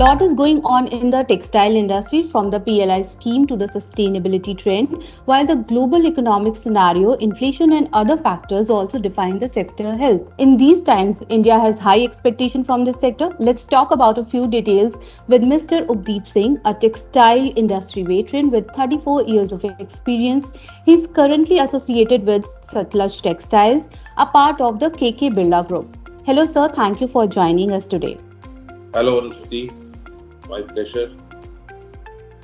lot is going on in the textile industry from the PLI scheme to the sustainability trend, while the global economic scenario, inflation and other factors also define the sector health. In these times, India has high expectation from this sector. Let's talk about a few details with Mr. Updeep Singh, a textile industry veteran with 34 years of experience. He is currently associated with Sutlej Textiles, a part of the KK Birla Group. Hello sir, thank you for joining us today. Hello, Anushruti. My pleasure.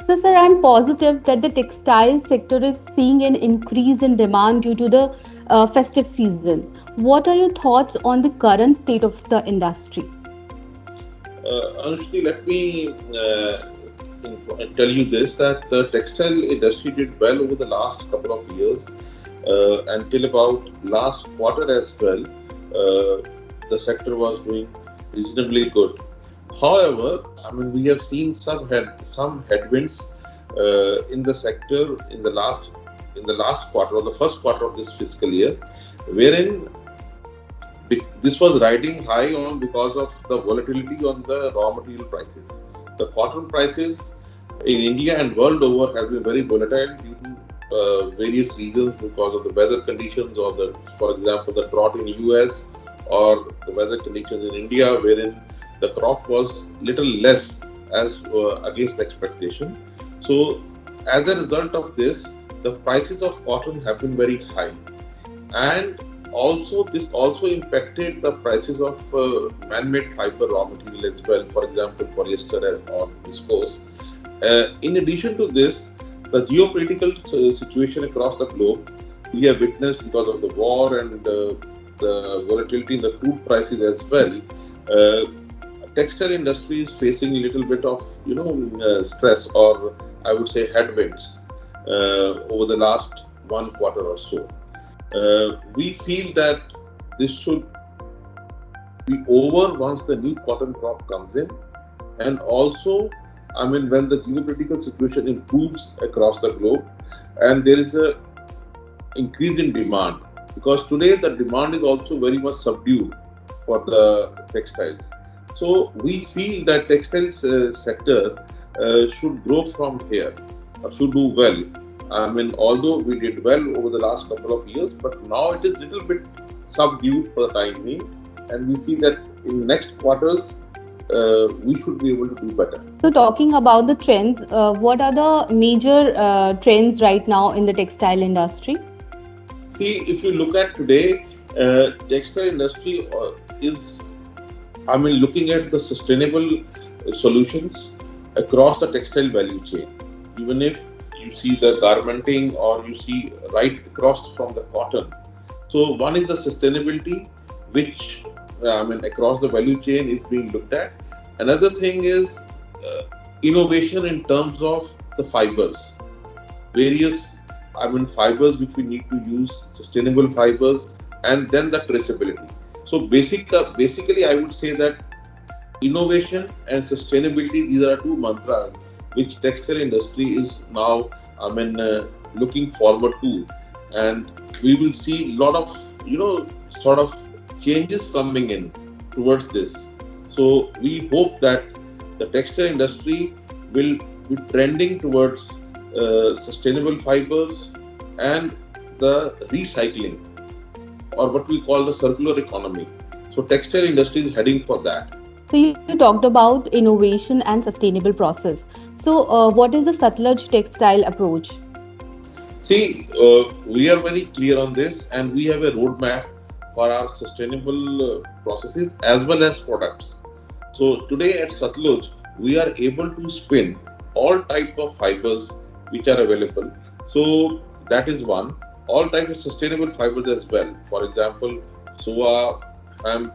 So, sir, I'm positive that the textile sector is seeing an increase in demand due to the festive season. What are your thoughts on the current state of the industry? Anushruti, let me tell you this that the textile industry did well over the last couple of years until about last quarter as well. The sector was doing reasonably good. However, we have seen some headwinds in the sector in the last quarter or the first quarter of this fiscal year, wherein this was riding high on because of the volatility on the raw material prices. The cotton prices in India and world over have been very volatile due to various reasons because of the weather conditions or for example, the drought in US or the weather conditions in India, wherein the crop was little less as against the expectation. So, as a result of this, the prices of cotton have been very high, and this also impacted the prices of man-made fiber raw material as well. For example, polyester or viscose. In addition to this, the geopolitical situation across the globe we have witnessed because of the war and the volatility in the crude prices as well. Textile industry is facing a little bit of stress, or I would say headwinds over the last one quarter or so. We feel that this should be over once the new cotton crop comes in, and also when the geopolitical situation improves across the globe and there is a increase in demand, because today the demand is also very much subdued for the textiles. So we feel that textiles sector should grow from here, should do well. Although we did well over the last couple of years, but now it is a little bit subdued for the time being, and we see that in next quarters we should be able to do better. So, talking about the trends, what are the major trends right now in the textile industry? See, if you look at today, textile industry is looking at the sustainable solutions across the textile value chain. Even if you see the garmenting or you see right across from the cotton. So one is the sustainability, which across the value chain is being looked at. Another thing is innovation in terms of the fibers. Various fibers which we need to use, sustainable fibers, and then the traceability. So basically, I would say that innovation and sustainability, these are two mantras which textile industry is now looking forward to, and we will see a lot of sort of changes coming in towards this. So we hope that the textile industry will be trending towards sustainable fibers and the recycling, or what we call the circular economy. So textile industry is heading for that. So you talked about innovation and sustainable process. So what is the Sutlej textile approach? See, we are very clear on this, and we have a roadmap for our sustainable processes as well as products. So today at Sutlej, we are able to spin all type of fibers which are available. So that is one. All types of sustainable fibers as well. For example, soya, hemp,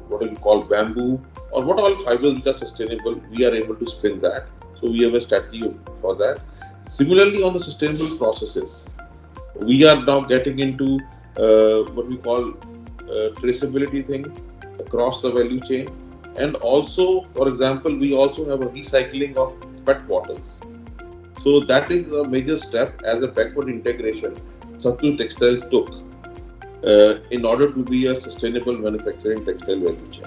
what do you call bamboo, or what all fibers which are sustainable, we are able to spin that. So we have a strategy for that. Similarly, on the sustainable processes, we are now getting into what we call traceability thing across the value chain, and also, for example, we also have a recycling of PET bottles. So that is a major step as a backward integration Sutlej Textiles took in order to be a sustainable manufacturing textile value chain.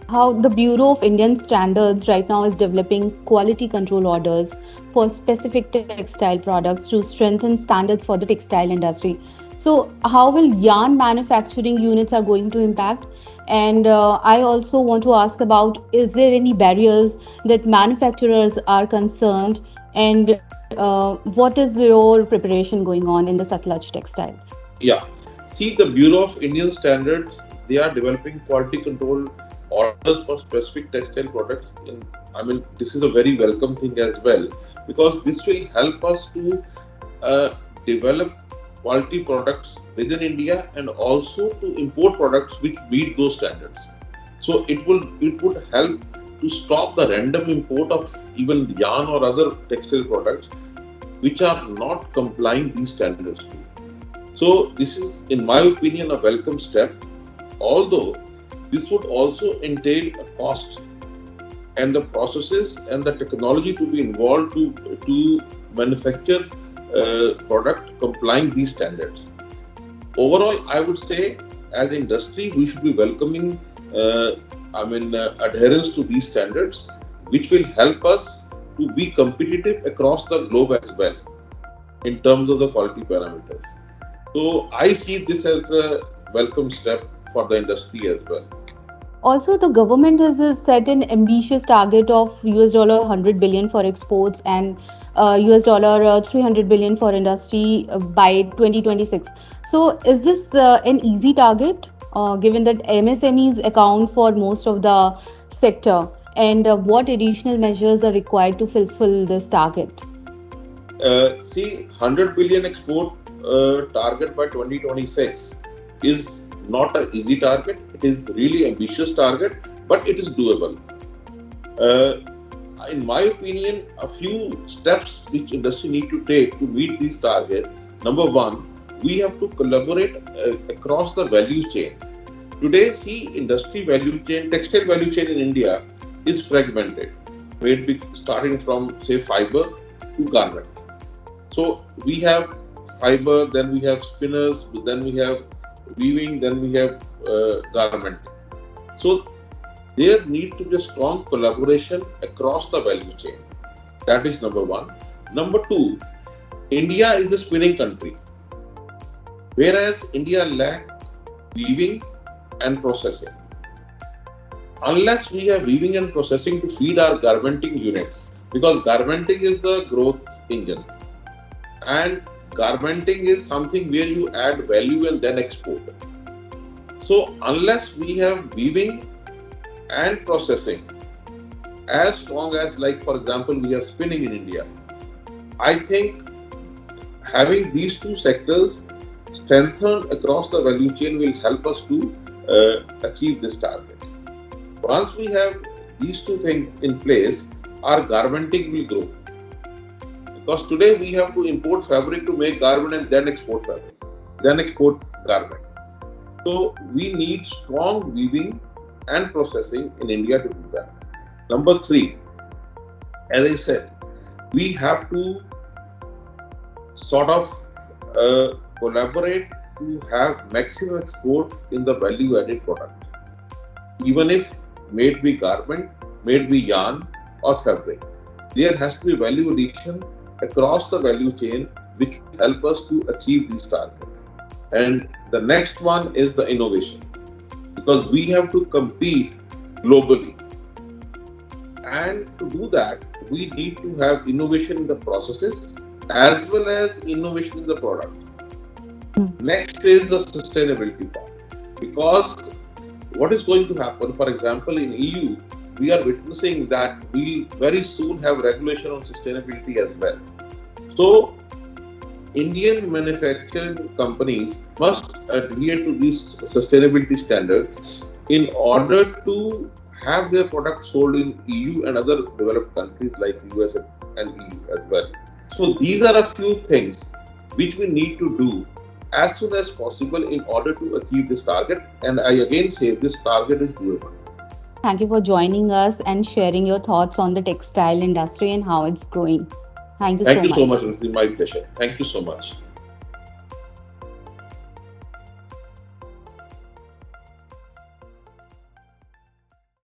how the Bureau of Indian Standards right now is developing quality control orders for specific textile products to strengthen standards for the textile industry. So, how will yarn manufacturing units are going to impact? And I also want to ask about, is there any barriers that manufacturers are concerned, and what is your preparation going on in the Sutlej Textiles? Yeah. See, the Bureau of Indian Standards, they are developing quality control orders for specific textile products. This is a very welcome thing as well, because this will help us to uh, develop quality products within India and also to import products which meet those standards. So it would help to stop the random import of even yarn or other textile products which are not complying these standards too. So this is, in my opinion, a welcome step. Although this would also entail a cost and the processes and the technology to be involved to manufacture product complying these standards. Overall, I would say, as industry, we should be welcoming adherence to these standards, which will help us to be competitive across the globe as well in terms of the quality parameters. So I see this as a welcome step for the industry as well. Also, the government has set an ambitious target of US dollar 100 billion for exports and US dollar 300 billion for industry by 2026. So, is this an easy target given that MSMEs account for most of the sector? And what additional measures are required to fulfill this target? See, 100 billion export target by 2026 is not an easy target. It is really ambitious target, but it is doable. Uh, in my opinion, a few steps which industry need to take to meet these targets. Number one, we have to collaborate across the value chain. Today, see, industry value chain, textile value chain in India is fragmented, starting from say fiber to garment. So we have fiber, then we have spinners, then we have weaving, then we have garment. So there need to be a strong collaboration across the value chain. That is number one. Number two, India is a spinning country, whereas India lacks weaving and processing. Unless we have weaving and processing to feed our garmenting units, because garmenting is the growth engine, and garmenting is something where you add value and then export. So unless we have weaving and processing as strong as, like for example, we have spinning in India, I think having these two sectors strengthened across the value chain will help us to achieve this target. Once we have these two things in place, our garmenting will grow. Because today we have to import fabric to make garment and then export fabric, then export garment. So we need strong weaving and processing in India to do that. Number three, as I said, we have to sort of collaborate to have maximum export in the value added product. Even if made be garment, made be yarn or fabric, there has to be value addition across the value chain which will help us to achieve these targets. And the next one is the innovation, because we have to compete globally. And to do that, we need to have innovation in the processes as well as innovation in the product. Next is the sustainability part, because what is going to happen, for example, in EU, we are witnessing that we'll very soon have regulation on sustainability as well. So, Indian manufacturing companies must adhere to these sustainability standards in order to have their products sold in EU and other developed countries like US and EU as well. So, these are a few things which we need to do as soon as possible in order to achieve this target. And I again say this target is doable. Thank you for joining us and sharing your thoughts on the textile industry and how it's growing. Thank you Thank so you so much. much. It was my pleasure. Thank you so much.